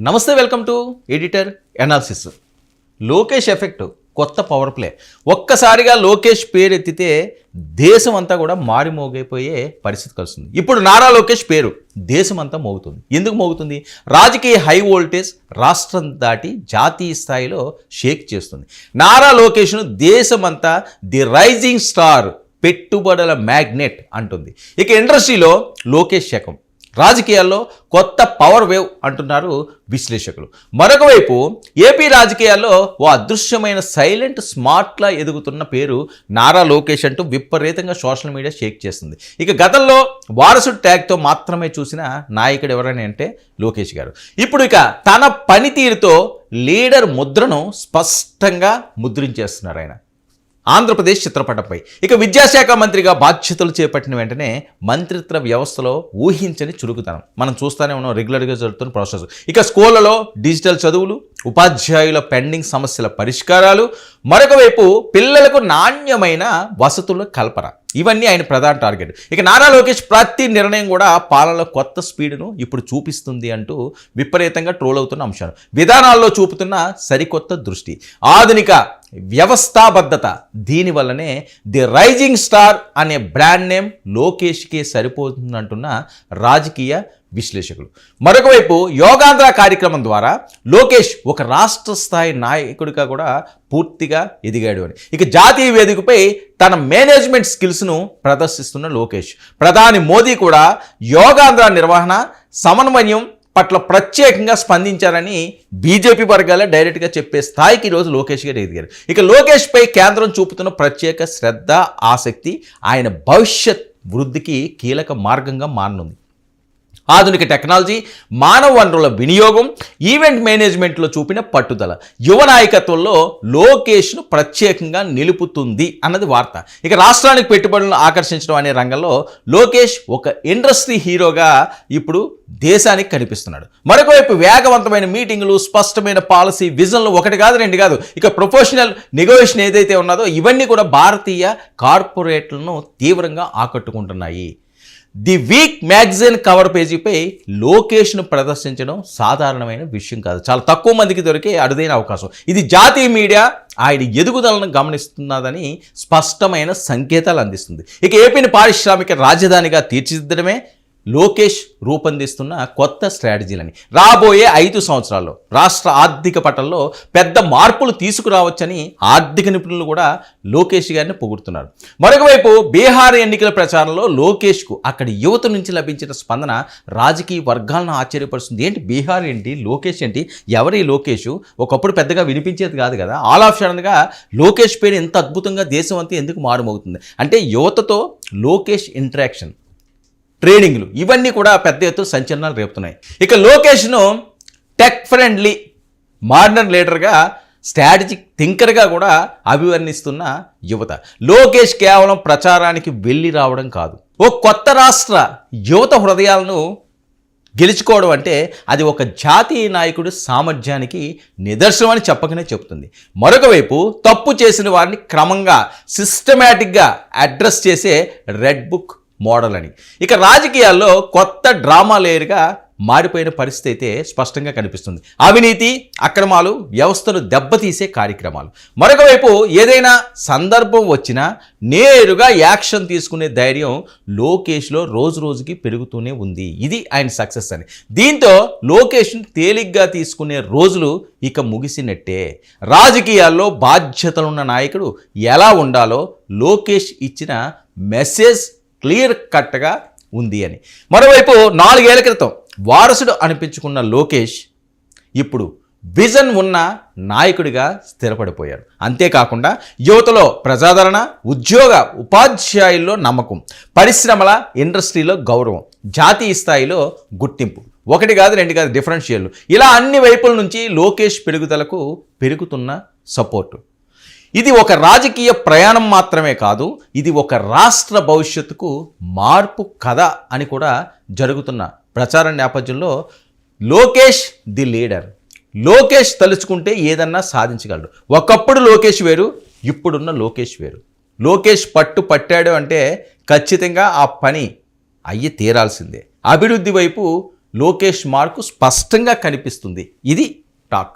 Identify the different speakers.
Speaker 1: నమస్తే, welcome to editor analysis. Lokesh effect, కొత్త power play. ఒక్కసారిగా లోకేష్ పేరు ఎత్తితే దేశం అంతా కూడా మారిమోగైపోయే పరిస్థితి కలుస్తుంది. ఇప్పుడు నారా లోకేష్ పేరు దేశం అంతా మోగుతుంది. ఎందుకు మోగుతుంది? రాజకీయ హై వోల్టేజ్ రాష్ట్రం దాటి జాతీయ స్థాయిలో షేక్ చేస్తుంది. నారా లోకేష్ను దేశమంతా ది రైజింగ్ స్టార్, పెట్టుబడుల మ్యాగ్నెట్ అంటుంది. ఇక ఇండస్ట్రీలో లోకేష్ శకం, రాజకీయాల్లో కొత్త పవర్ వేవ్ అంటున్నారు విశ్లేషకులు. మరొక వైపు ఏపీ రాజకీయాల్లో ఓ అదృశ్యమైన సైలెంట్ స్మార్ట్లా ఎదుగుతున్న పేరు నారా లోకేష్ అంటూ విపరీతంగా సోషల్ మీడియా షేక్ చేస్తుంది. ఇక గతంలో వారసుడు ట్యాగ్తో మాత్రమే చూసిన నాయకుడు ఎవరని అంటే లోకేష్ గారు. ఇప్పుడు ఇక తన పనితీరుతో లీడర్ ముద్రను స్పష్టంగా ముద్రించేస్తున్నారు ఆయన ఆంధ్రప్రదేశ్ చిత్రపటంపై. ఇక విద్యాశాఖ మంత్రిగా బాధ్యతలు చేపట్టిన వెంటనే మంత్రిత్వ వ్యవస్థలో ఊహించని చురుకుతనం మనం చూస్తూనే ఉన్నాం, రెగ్యులర్గా జరుగుతున్న ప్రాసెస్. ఇక స్కూళ్లలో డిజిటల్ చదువులు, ఉపాధ్యాయుల పెండింగ్ సమస్యల పరిష్కారాలు, మరొక వైపు పిల్లలకు నాణ్యమైన వసతుల కల్పన, ఇవన్నీ ఆయన ప్రధాన టార్గెట్. ఇక నారా లోకేష్ ప్రతి నిర్ణయం కూడా పాలనలో కొత్త స్పీడ్ను ఇప్పుడు చూపిస్తుంది అంటూ విపరీతంగా ట్రోల్ అవుతున్న అంశాలు. విధానాల్లో చూపుతున్న సరికొత్త దృష్టి, ఆధునిక వ్యవస్థాబద్ధత, దీనివల్లనే ది రైజింగ్ స్టార్ అనే బ్రాండ్ నేమ్ లోకేష్కే సరిపోతుందంటున్న రాజకీయ విశ్లేషకులు. మరొక వైపు యోగాంధ్ర కార్యక్రమం ద్వారా లోకేష్ ఒక రాష్ట్ర స్థాయి నాయకుడిగా కూడా పూర్తిగా ఎదిగాడు అని. ఇక జాతీయ వేదికపై తన మేనేజ్మెంట్ స్కిల్స్ను ప్రదర్శిస్తున్న లోకేష్, ప్రధాని మోదీ కూడా యోగాంధ్ర నిర్వహణ, సమన్వయం పట్ల ప్రత్యేకంగా స్పందించారని బీజేపీ వర్గాలే డైరెక్ట్గా చెప్పే స్థాయికి ఈరోజు లోకేష్ గారు ఎదిగారు. ఇక లోకేష్పై కేంద్రం చూపుతున్న ప్రత్యేక శ్రద్ధ, ఆసక్తి ఆయన భవిష్యత్ వృద్ధికి కీలక మార్గంగా మారనుంది. ఆధునిక టెక్నాలజీ, మానవ వనరుల వినియోగం, ఈవెంట్ మేనేజ్మెంట్లో చూపిన పట్టుదల యువ నాయకత్వంలో లోకేష్ను ప్రత్యేకంగా నిలుపుతుంది అన్నది వార్త. ఇక రాష్ట్రానికి పెట్టుబడులను ఆకర్షించడం అనే రంగంలో లోకేష్ ఒక ఇండస్ట్రీ హీరోగా ఇప్పుడు దేశానికి కనిపిస్తున్నాడు. మరొకవైపు వేగవంతమైన మీటింగులు, స్పష్టమైన పాలసీ విజన్లు, ఒకటి కాదు రెండు కాదు, ఇక ప్రొఫెషనల్ నెగోషియేషన్ ఏదైతే ఉన్నదో ఇవన్నీ కూడా భారతీయ కార్పొరేట్లను తీవ్రంగా ఆకట్టుకుంటున్నాయి. ది వీక్ మ్యాగజైన్ కవర్ పేజీపై లోకేష్ను ప్రదర్శించడం సాధారణమైన విషయం కాదు. చాలా తక్కువ మందికి దొరికే అరుదైన అవకాశం. ఇది జాతీయ మీడియా ఆయన ఎదుగుదలను గమనిస్తున్నదని స్పష్టమైన సంకేతాలు అందిస్తుంది. ఇక ఏపీని పారిశ్రామిక రాజధానిగా తీర్చిదిద్దడమే లోకేష్ రూపొందిస్తున్న కొత్త స్ట్రాటజీలని. రాబోయే 5 సంవత్సరాల్లో రాష్ట్ర ఆర్థిక పటంలో పెద్ద మార్పులు తీసుకురావచ్చని ఆర్థిక నిపుణులు కూడా లోకేష్ గారిని పొగుడుతున్నారు. మరొకవైపు బీహార్ ఎన్నికల ప్రచారంలో లోకేష్కు అక్కడి యువత నుంచి లభించిన స్పందన రాజకీయ వర్గాలను ఆశ్చర్యపరుస్తుంది. ఏంటి బీహార్ ఏంటి, లోకేష్ ఏంటి, ఎవరి లోకేష్? ఒకప్పుడు పెద్దగా వినిపించేది కాదు కదా. ఆల్ ఆఫ్ సడన్గా లోకేష్ పేరు ఎంత అద్భుతంగా దేశం అంతా ఎందుకు మారుమోగుతుంది అంటే యువతతో లోకేష్ ఇంటరాక్షన్, ట్రేడింగ్లు, ఇవన్నీ కూడా పెద్ద ఎత్తున సంచలనాలు రేపుతున్నాయి. ఇక లోకేష్ను టెక్ ఫ్రెండ్లీ మోడర్న్ లీడర్గా, స్ట్రాటజిక్ థింకర్గా కూడా అభివర్ణిస్తున్న యువత. లోకేష్ కేవలం ప్రచారానికి వెళ్ళి రావడం కాదు, ఓ కొత్త రాష్ట్ర యువత హృదయాలను గెలుచుకోవడం అంటే అది ఒక జాతీయ నాయకుడి సామర్థ్యానికి నిదర్శనం అని చెప్పకనే చెప్తుంది. మరొక వైపు తప్పు చేసిన వారిని క్రమంగా సిస్టమేటిక్గా అడ్రస్ చేసే రెడ్ బుక్ మోడల్ అని. ఇక రాజకీయాల్లో కొత్త డ్రామా లేయర్గా మారిపోయిన పరిస్థితి అయితే స్పష్టంగా కనిపిస్తుంది. అవినీతి, అక్రమాలు, వ్యవస్థను దెబ్బతీసే కార్యక్రమాలు. మరొక వైపు ఏదైనా సందర్భం వచ్చినా నేరుగా యాక్షన్ తీసుకునే ధైర్యం లోకేష్లో రోజు రోజుకి పెరుగుతూనే ఉంది. ఇది ఆయన సక్సెస్ అని. దీంతో లోకేష్ను తేలిగ్గా తీసుకునే రోజులు ఇక ముగిసినట్టే. రాజకీయాల్లో బాధ్యతలున్న నాయకుడు ఎలా ఉండాలో లోకేష్ ఇచ్చిన మెసేజ్ క్లియర్ కట్గా ఉంది అని. మరోవైపు 4 ఏళ్ల క్రితం వారసుడు అనిపించుకున్న లోకేష్ ఇప్పుడు విజన్ ఉన్న నాయకుడిగా స్థిరపడిపోయారు. అంతేకాకుండా యువతలో ప్రజాదరణ, ఉద్యోగ ఉపాధ్యాయుల్లో నమ్మకం, పరిశ్రమల ఇండస్ట్రీలో గౌరవం, జాతీయ స్థాయిలో గుర్తింపు, ఒకటి కాదు రెండు కాదు డిఫరెన్షియల్, ఇలా అన్ని వైపుల నుంచి లోకేష్ పెరుగుదలకు పెరుగుతున్న సపోర్టు. ఇది ఒక రాజకీయ ప్రయాణం మాత్రమే కాదు, ఇది ఒక రాష్ట్ర భవిష్యత్తుకు మార్పు కథ అని కూడా జరుగుతున్న ప్రచార నేపథ్యంలో లోకేష్ ది లీడర్. లోకేష్ తలుచుకుంటే ఏదన్నా సాధించగలడు. ఒకప్పుడు లోకేష్ వేరు, ఇప్పుడున్న లోకేష్ వేరు. లోకేష్ పట్టాడు అంటే ఖచ్చితంగా ఆ పని అయ్యి తీరాల్సిందే. అభివృద్ధి వైపు లోకేష్ మార్కు స్పష్టంగా కనిపిస్తుంది. ఇది టాక్.